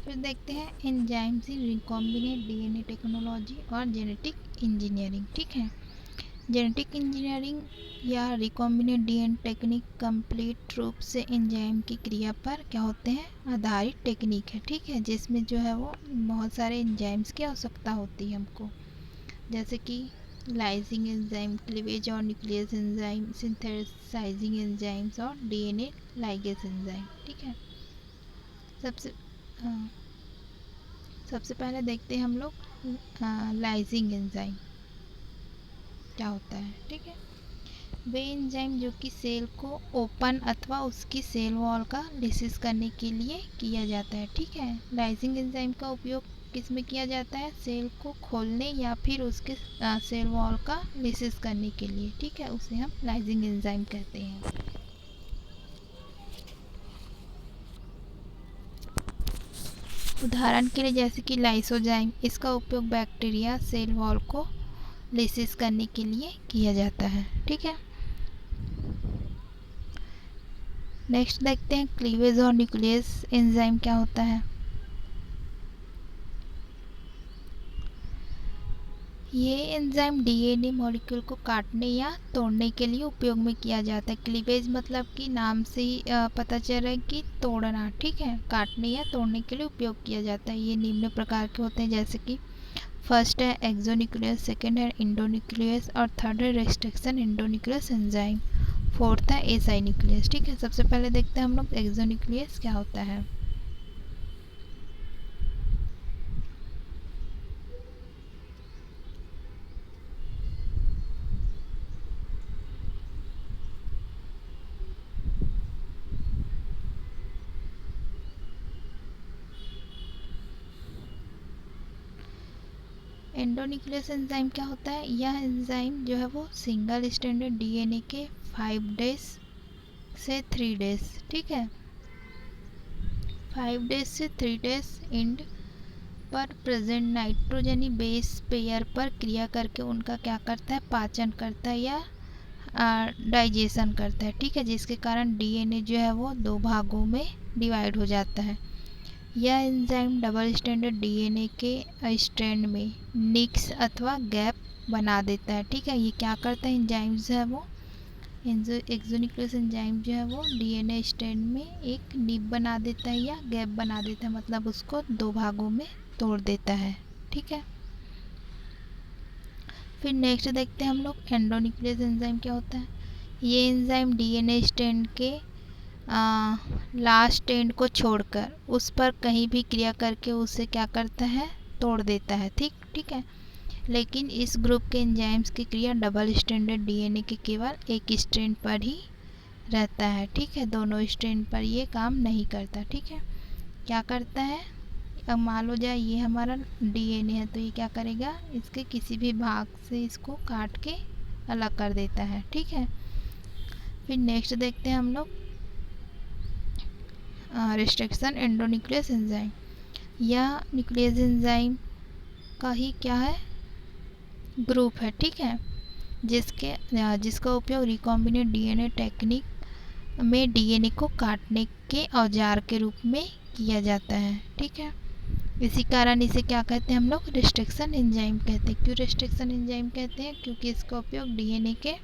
फिर देखते हैं एंजाइम्स इन रिकॉम्बिनेंट डीएनए टेक्नोलॉजी और जेनेटिक इंजीनियरिंग। ठीक है, जेनेटिक इंजीनियरिंग या रिकॉम्बिनेंट डीएनए टेक्निक कंप्लीट रूप से एंजाइम की क्रिया पर क्या होते हैं आधारित टेक्निक है। ठीक है, जिसमें जो है वो बहुत सारे एंजाइम्स की आवश्यकता होती है हमको, जैसे कि लाइजिंग एंजाइम, क्लीवेज और न्यूक्लियस एंजाइम, सिंथेसाइजिंग एंजाइम्स और डीएनए लाइगेज एंजाइम। ठीक है, सबसे हाँ, सबसे पहले देखते हैं हम लोग लाइजिंग एंजाइम क्या होता है। ठीक है, वे एंजाइम जो कि सेल को ओपन अथवा उसकी सेल वॉल का लिसिस करने के लिए किया जाता है। ठीक है, लाइजिंग एंजाइम का उपयोग किस में किया जाता है, सेल को खोलने या फिर उसके सेल वॉल का लिसिस करने के लिए। ठीक है, उसे हम लाइजिंग एंजाइम कहते हैं। उदाहरण के लिए जैसे कि लाइसोजाइम, इसका उपयोग बैक्टीरिया सेल वॉल को लिसिस करने के लिए किया जाता है। ठीक है, नेक्स्ट देखते हैं क्लीवेज और न्यूक्लियस एंजाइम क्या होता है। ये एंजाइम डीएनए मॉलिक्यूल को काटने या तोड़ने के लिए उपयोग में किया जाता है। क्लीवेज मतलब कि नाम से ही पता चल रहा है कि तोड़ना। ठीक है, काटने या तोड़ने के लिए उपयोग किया जाता है। ये निम्न प्रकार के होते हैं, जैसे कि फर्स्ट है एक्सोन्यूक्लियस, सेकंड है इंडोन्यूक्लियस और थर्ड है रेस्ट्रिक्शन इंडोन्यूक्लियस एंजाइम, फोर्थ है एसाई न्यूक्लियस। ठीक है, सबसे पहले देखते हैं हम लोग एक्सोन्यूक्लियस क्या होता है। एंडोन्यूक्लियस एंजाइम क्या होता है, यह एंजाइम जो है वो सिंगल स्टैंडर्ड डीएनए के 5 डेज से 3 डेज, ठीक है, 5 डेज से 3 डेज इंड पर प्रेजेंट नाइट्रोजनी बेस पेयर पर क्रिया करके उनका क्या करता है, पाचन करता है या डाइजेशन करता है। ठीक है, जिसके कारण डीएनए जो है वो 2 भागों में डिवाइड हो जाता है। यह एंजाइम डबल स्टैंडर्ड डीएनए के स्ट्रैंड में निक्स अथवा गैप बना देता है। ठीक है, ये क्या करता है एंजाइम जो है वो एक्सोन्यूक्लियस एंजाइम जो है वो डीएनए स्ट्रैंड में एक निब बना देता है या गैप बना देता है, मतलब उसको 2 भागों में तोड़ देता है। ठीक है, फिर नेक्स्ट देखते हैं हम लोग एंडोन्यूक्लियस एंजाइम क्या होता है। ये एंजाइम डीएनए स्ट्रैंड के लास्ट एंड को छोड़कर उस पर कहीं भी क्रिया करके उसे क्या करता है, तोड़ देता है। ठीक है, लेकिन इस ग्रुप के एंजाइम्स की क्रिया डबल स्ट्रैंडेड डीएनए के केवल एक स्ट्रैंड पर ही रहता है। ठीक है, दोनों स्ट्रैंड पर ये काम नहीं करता। ठीक है, क्या करता है, अब मान लो जाए ये हमारा डीएनए है तो ये क्या करेगा, इसके किसी भी भाग से इसको काट के अलग कर देता है। ठीक है, फिर नेक्स्ट देखते हैं हम लोग रिस्ट्रिक्शन एंडोन्यूक्लियस एंजाइम। यह न्यूक्लियस एंजाइम का ही क्या है, ग्रुप है। ठीक है, जिसका उपयोग रिकॉम्बिनेंट डीएनए टेक्निक में डीएनए को काटने के औजार के रूप में किया जाता है। ठीक है, इसी कारण इसे क्या कहते हैं हम लोग, रिस्ट्रिक्शन एंजाइम कहते हैं। क्यों रिस्ट्रिक्शन एंजाइम कहते हैं, क्योंकि इसका उपयोग डीएनए के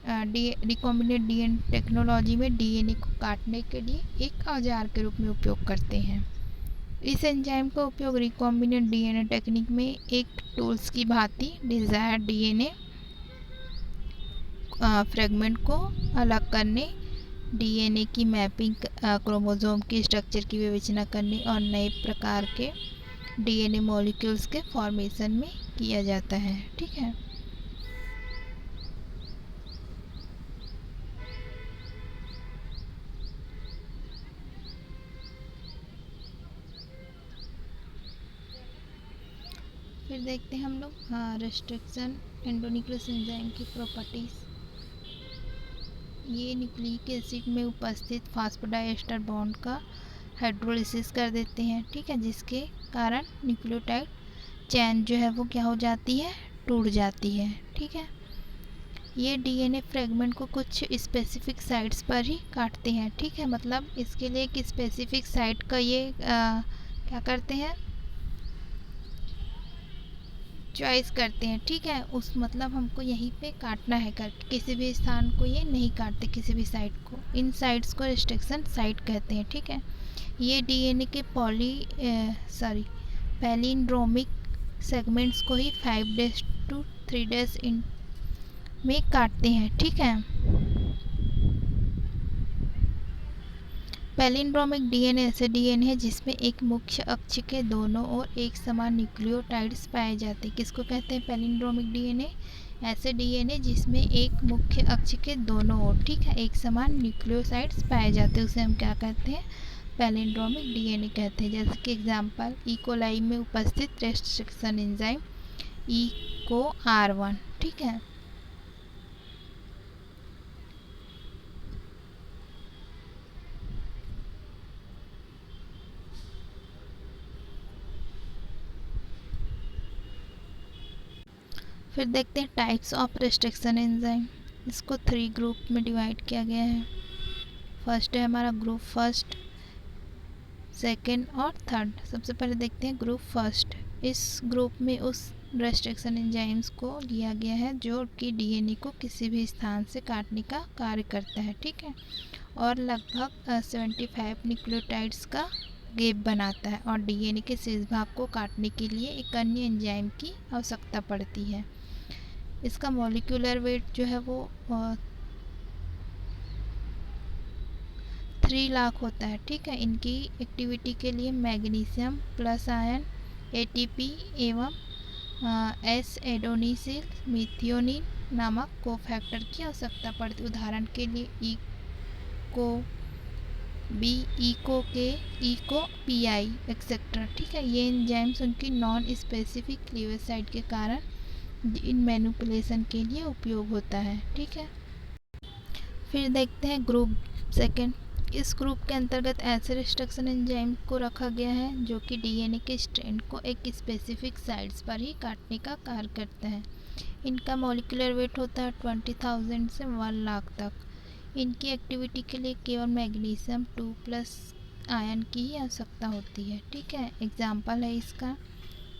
रिकॉम्बिनेंट डीएनए टेक्नोलॉजी में डीएनए को काटने के लिए एक औजार के रूप में उपयोग करते हैं। इस एंजाइम का उपयोग रिकॉम्बिनेंट डीएनए टेक्निक में एक टूल्स की भांति डिजायर्ड डीएनए फ्रेगमेंट को अलग करने, डीएनए की मैपिंग, क्रोमोसोम की स्ट्रक्चर की विवेचना करने और नए प्रकार के डीएनए मॉलिक्यूल्स के फॉर्मेशन में किया जाता है। ठीक है, फिर देखते हैं हम लोग रिस्ट्रिक्शन एंडोन्यूक्लियस एंजाइम की प्रॉपर्टीज़। ये न्यूक्लिक एसिड में उपस्थित फास्फोडाइएस्टर बॉन्ड का हाइड्रोलिसिस कर देते हैं। ठीक है, जिसके कारण न्यूक्लियोटाइड चैन जो है वो क्या हो जाती है, टूट जाती है। ठीक है, ये डीएनए फ्रेगमेंट को कुछ स्पेसिफिक साइट्स पर ही काटते हैं, ठीक है। मतलब इसके लिए एक स्पेसिफिक साइट का ये क्या करते हैं, चॉइस करते हैं, ठीक है। उस मतलब हमको यहीं पे काटना है करके, किसी भी स्थान को ये नहीं काटते, किसी भी साइट को। इन साइट्स को रिस्ट्रिक्शन साइट कहते हैं, ठीक है। ये डीएनए के पैलिंड्रोमिक सेगमेंट्स को ही 5 डेज to 3 डेज इन में काटते हैं, ठीक है। पैलिंड्रोमिक डीएनए ऐसे डीएनए है जिसमें एक मुख्य अक्ष के दोनों ओर एक समान न्यूक्लियोटाइड्स पाए जाते हैं। किसको कहते हैं पैलिंड्रोमिक डीएनए? ऐसे डीएनए जिसमें एक मुख्य अक्ष के दोनों ओर, ठीक है, एक समान न्यूक्लियोसाइड्स पाए जाते हैं, उसे हम क्या कहते हैं? पैलिंड्रोमिक डीएनए कहते हैं। जैसे कि एग्जांपल ई कोलाई में उपस्थित रेस्ट्रिक्शन एंजाइम EcoR1, ठीक है। फिर देखते हैं टाइप्स ऑफ रेस्ट्रिक्शन एंजाइम। इसको 3 ग्रुप में डिवाइड किया गया है। फर्स्ट है हमारा ग्रुप फर्स्ट, सेकंड और थर्ड। सबसे पहले देखते हैं ग्रुप फर्स्ट। इस ग्रुप में उस रेस्ट्रिक्शन एंजाइम्स को लिया गया है जो कि डीएनए को किसी भी स्थान से काटने का कार्य करता है, ठीक है, और लगभग 75 न्यूक्लियोटाइड्स का गैप बनाता है, और डीएनए के शेष भाग को काटने के लिए एक अन्य एंजाइम की आवश्यकता पड़ती है। इसका मॉलिक्यूलर वेट जो है वो 3 लाख होता है, ठीक है। इनकी एक्टिविटी के लिए मैग्नीशियम प्लस आयन, एटीपी एवं एस एडोनिसिल मिथियोनिन नामक कोफैक्टर की आवश्यकता पड़ती है। उदाहरण के लिए इको बी, इको के, इको पीआई एक्सेट्रा, ठीक है। ये एंजाइम्स उनकी नॉन स्पेसिफिक क्लीवेज साइट के कारण इन मैनिपुलेशन के लिए उपयोग होता है, ठीक है। फिर देखते हैं ग्रुप सेकेंड। इस ग्रुप के अंतर्गत ऐसे रिस्ट्रिक्शन एंजाइम को रखा गया है जो कि डीएनए के स्ट्रैंड को एक स्पेसिफिक साइट्स पर ही काटने का कार्य करता है। इनका मॉलिक्यूलर वेट होता है 20,000 से 1 लाख तक। इनकी एक्टिविटी के लिए केवल मैग्नीशियम 2+ आयन की ही आवश्यकता होती है, ठीक है। एग्जाम्पल है इसका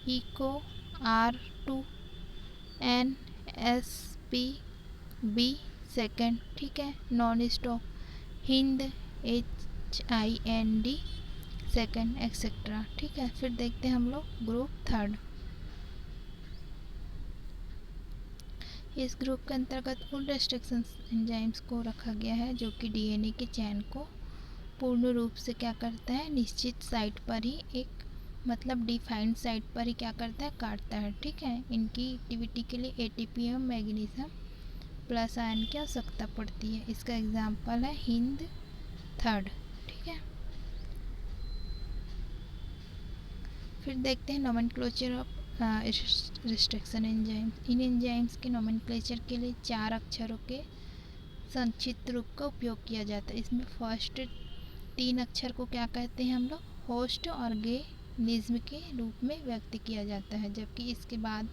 EcoR2 NSPB सेकेंड, ठीक है, non stop Hind HIND second etcetera, ठीक है। फिर देखते हैं हम लोग ग्रुप थर्ड। इस ग्रुप के अंतर्गत उन रेस्ट्रिक्शन एंजाइम्स को रखा गया है जो कि डीएनए के चैन को पूर्ण रूप से क्या करता है, निश्चित साइट पर ही, एक मतलब डिफाइंड साइट पर ही क्या करता है, काटता है, ठीक है। इनकी एक्टिविटी के लिए एटीपी एवं मैग्नीशियम प्लस आयन की आवश्यकता पड़ती है। इसका एग्जाम्पल है हिंद थर्ड, ठीक है। फिर देखते हैं nomenclature of restriction enzymes. In enzymes के नोमेनक्लेचर के लिए 4 अक्षरों के संक्षिप्त रूप का उपयोग किया जाता है। इसमें फर्स्ट 3 अक्षर को क्या कहते हैं हम लोग, होस्ट ऑर्गेनिज्म के रूप में व्यक्त किया जाता है, जबकि इसके बाद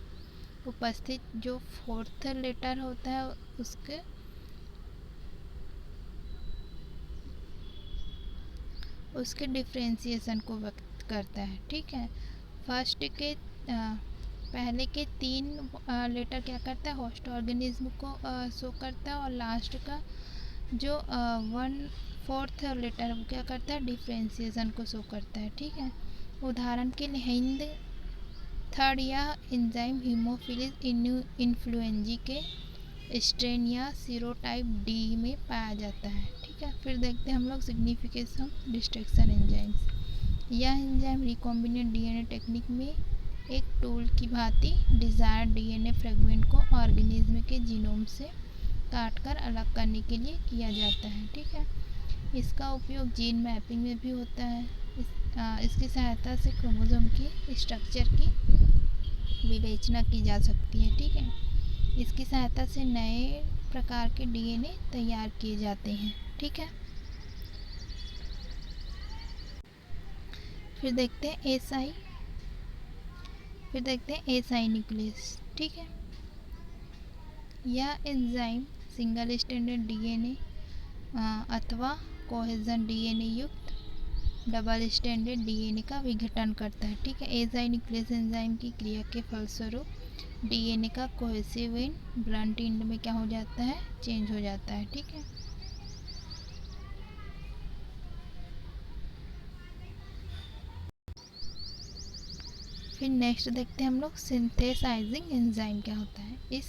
उपस्थित जो 4th लेटर होता है उसके डिफ्रेंसिएशन को व्यक्त करता है, ठीक है। फर्स्ट के पहले के 3 लेटर क्या करता है, होस्ट ऑर्गेनिज्म को शो करता है, और लास्ट का जो 1/4 लेटर वो क्या करता है, डिफ्रेंसिएशन को शो करता है, ठीक है। उदाहरण के लिए हिंद थर्ड या एंजाइम हीमोफिलिस इन्फ्लुएंजी के स्ट्रेन या सीरोटाइप डी में पाया जाता है, ठीक है। फिर देखते हैं हम लोग सिग्निफिकेशन रिस्ट्रिक्शन एंजाइम्स। यह एंजाइम रिकॉम्बिनेंट डीएनए टेक्निक में एक टूल की भांति डिजायर्ड डीएनए फ्रेगमेंट को ऑर्गेनिज्म के जीनोम से काटकर अलग करने के लिए किया जाता है, ठीक है। इसका उपयोग जीन मैपिंग में भी होता है। इसकी सहायता से क्रोमोसोम की स्ट्रक्चर की विवेचना की जा सकती है, ठीक है। इसकी सहायता से नए प्रकार के डीएनए तैयार किए जाते हैं, ठीक है। फिर देखते हैं एसआई न्यूक्लियस, ठीक है। यह एंजाइम सिंगल स्टैंडर्ड डीएनए अथवा कोहेजन डीएनए युक्त डबल स्टैंडर्ड डीएनए का विघटन करता है। ठीक है, एजाई न्यूक्लियस एंजाइम की क्रिया के फलस्वरूप डीएनए का कोहेसिव इन ब्लंट एंड में क्या हो जाता है, चेंज हो जाता है। ठीक है, फिर नेक्स्ट देखते हैं हम लोग सिंथेसाइजिंग एंजाइम क्या होता है। इस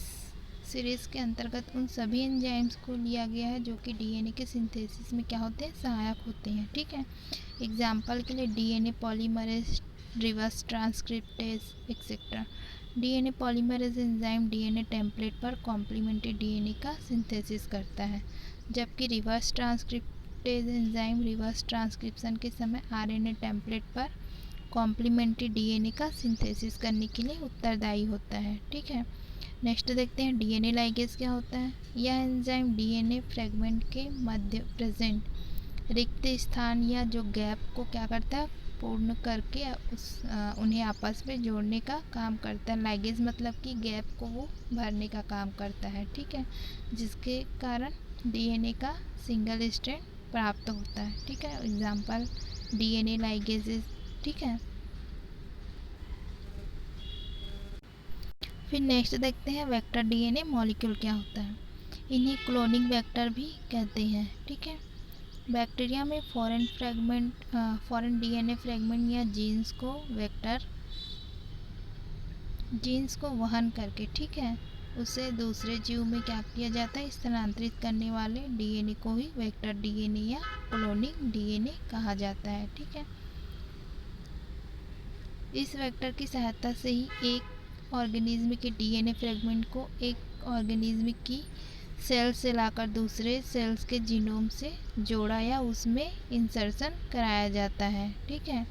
सीरीज के अंतर्गत उन सभी एंजाइम्स को लिया गया है जो कि डीएनए के सिंथेसिस में क्या होते हैं, सहायक होते हैं। ठीक है, एग्जाम्पल के लिए DNA polymerase, reverse transcriptase etcetera. DNA polymerase enzyme DNA template पर कॉम्प्लीमेंट्री डीएनए का सिंथेसिस करता है, जबकि reverse transcriptase enzyme reverse transcription के समय आरएनए टेम्पलेट पर कॉम्प्लीमेंट्री डीएनए का सिंथेसिस करने के लिए उत्तरदायी होता है। ठीक है, नेक्स्ट देखते हैं डीएनए लाइगेज क्या होता है। यह एंजाइम डीएनए फ्रेगमेंट के मध्य प्रेजेंट रिक्त स्थान या जो गैप को क्या करता है, पूर्ण करके उन्हें आपस में जोड़ने का काम करता है। लाइगेज मतलब कि गैप को वो भरने का काम करता है। ठीक है, जिसके कारण डीएनए का सिंगल स्ट्रैंड प्राप्त होता है। ठीक है, एग्जाम्पल डीएनए लाइगेजेस। ठीक है, फिर नेक्स्ट देखते हैं वेक्टर डीएनए मॉलिक्यूल क्या होता है। इन्हें क्लोनिंग वेक्टर भी कहते हैं। ठीक है, बैक्टीरिया में फॉरेन डीएनए फ्रेगमेंट या जीन्स को वहन करके, ठीक है, उसे दूसरे जीव में क्या किया जाता है, स्थानांतरित करने वाले डीएनए को ही वेक्टर डीएनए या क्लोनिंग डीएनए कहा जाता है। ठीक है, इस वेक्टर की सहायता से ही एक ऑर्गेनिज्म के डीएनए फ्रेगमेंट को एक ऑर्गेनिज्म की सेल से लाकर दूसरे सेल्स के जीनोम से जोड़ा या उसमें इंसर्शन कराया जाता है। ठीक है,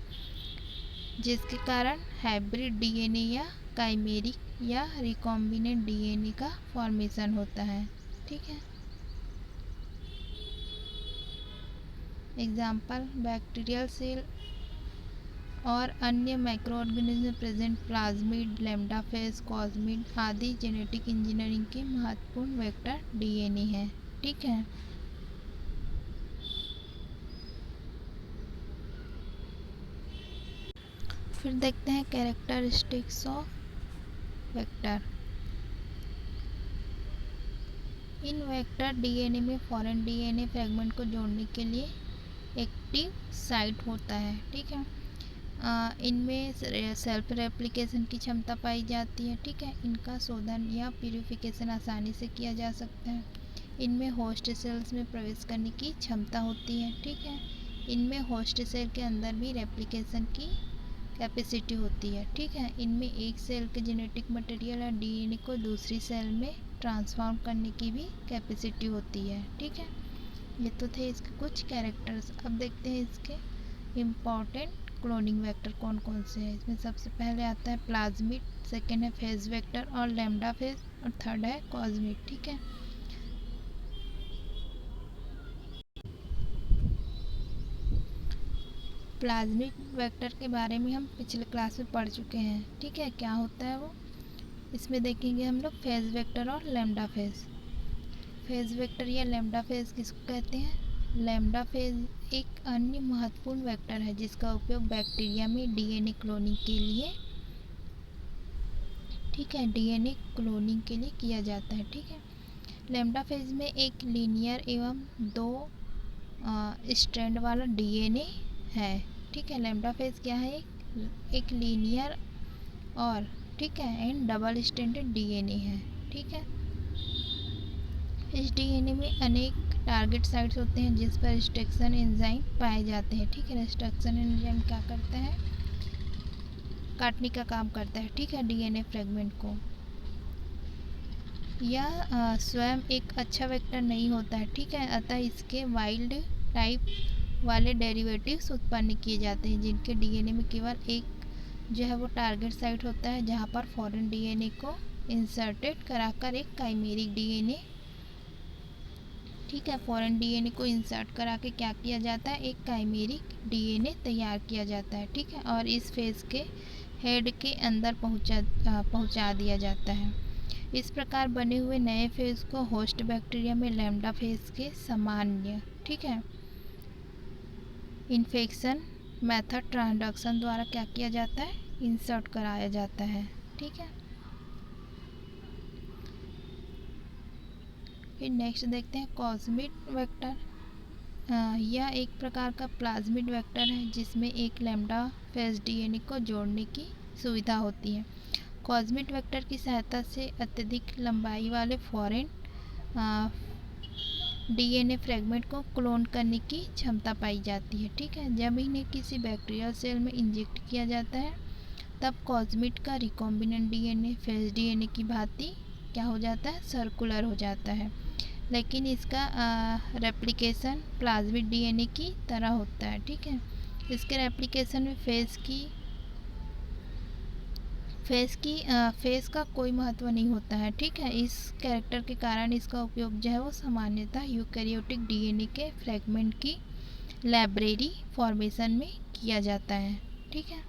जिसके कारण हाइब्रिड डीएनए या काइमेरिक या रिकॉम्बिनेंट डीएनए का फॉर्मेशन होता है। ठीक है, एग्जाम्पल बैक्टीरियल सेल और अन्य micro organism present plasmid, lambda phase, cosmid आदि जेनेटिक इंजीनियरिंग के महत्वपूर्ण वेक्टर डीएनए हैं। ठीक है, फिर देखते हैं characteristics of vector. In vector DNA में फॉरेन डीएनए फ्रेगमेंट को जोड़ने के लिए एक्टिव साइट होता है। ठीक है, इनमें सेल्फ रेप्लिकेशन की क्षमता पाई जाती है। ठीक है, इनका शोधन या प्यूरिफिकेशन आसानी से किया जा सकता है। इनमें होस्ट सेल्स में प्रवेश करने की क्षमता होती है। ठीक है, इनमें होस्ट सेल के अंदर भी रेप्लिकेशन की कैपेसिटी होती है। ठीक है, इनमें एक सेल के जेनेटिक मटेरियल या डीएनए को दूसरी सेल में ट्रांसफॉर्म करने की भी कैपेसिटी होती है। ठीक है, ये तो थे इसके कुछ कैरेक्टर्स। अब देखते हैं इसके इम्पॉर्टेंट क्लोनिंग वेक्टर कौन कौन से हैं। इसमें सबसे पहले आता है प्लाज्मिड, सेकेंड है फेज वेक्टर और लैम्डा फेज, और थर्ड है कॉस्मिड। ठीक है, प्लाज्मिड वेक्टर के बारे में हम पिछले क्लास में पढ़ चुके हैं। ठीक है, क्या होता है वो, इसमें देखेंगे हम लोग फेज वेक्टर और लैम्डा फेज। फेज वेक्टर या लैम्डा फेज किसको कहते हैं? लैम्डा फेज एक अन्य महत्वपूर्ण वेक्टर है जिसका उपयोग बैक्टीरिया में डीएनए क्लोनिंग के लिए, ठीक है, डीएनए क्लोनिंग के लिए किया जाता है। ठीक है, लैम्डा फेज में एक लीनियर एवं दो स्ट्रैंड वाला डीएनए है। ठीक है, लैम्डा फेज क्या है, एक लीनियर और, ठीक है, एंड डबल स्टैंडर्ड डीएनए है। ठीक है, इस डीएनए में अनेक टारगेट साइट्स होते हैं जिस पर रिस्ट्रिक्शन एंजाइम पाए जाते हैं। ठीक है, रिस्ट्रिक्शन एंजाइम क्या करता है, काटने का काम करता है। ठीक है, डीएनए फ्रेगमेंट को। यह स्वयं एक अच्छा वेक्टर नहीं होता है। ठीक है, अतः इसके वाइल्ड टाइप वाले डेरिवेटिव्स उत्पन्न किए जाते हैं जिनके डीएनए में केवल एक जो है वो टारगेट साइट होता है जहाँ पर फॉरेन डीएनए को इंसर्टेड कराकर एक काइमेरिक डीएनए, ठीक है, फॉरेन डीएनए को इंसर्ट करा के क्या किया जाता है, एक काइमेरिक डीएनए तैयार किया जाता है। ठीक है, और इस फेज के हेड के अंदर पहुंचा दिया जाता है। इस प्रकार बने हुए नए फेज को होस्ट बैक्टीरिया में लैम्डा फेज के सामान्य, ठीक है, इन्फेक्शन मेथड ट्रांसडक्शन द्वारा क्या किया जाता है, इंसर्ट कराया जाता है, ठीक है। फिर नेक्स्ट देखते हैं कॉस्मिड वेक्टर। यह एक प्रकार का प्लाज्मिड वेक्टर है जिसमें एक लैम्डा फेज डीएनए को जोड़ने की सुविधा होती है। कॉस्मिड वेक्टर की सहायता से अत्यधिक लंबाई वाले फॉरेन डीएनए फ्रेगमेंट को क्लोन करने की क्षमता पाई जाती है, ठीक है। जब इन्हें किसी बैक्टीरियल सेल में इंजेक्ट किया जाता है तब कॉस्मिड का रिकॉम्बिनेंट डीएनए फेज डीएनए की भांति क्या हो जाता है, सर्कुलर हो जाता है, लेकिन इसका रेप्लिकेशन प्लाज्मिड डीएनए की तरह होता है, ठीक है। इसके रेप्लिकेशन में फेस का कोई महत्व नहीं होता है, ठीक है। इस कैरेक्टर के कारण इसका उपयोग जो है वो सामान्यतः यूकैरियोटिक डीएनए के फ्रेगमेंट की लाइब्रेरी फॉर्मेशन में किया जाता है, ठीक है।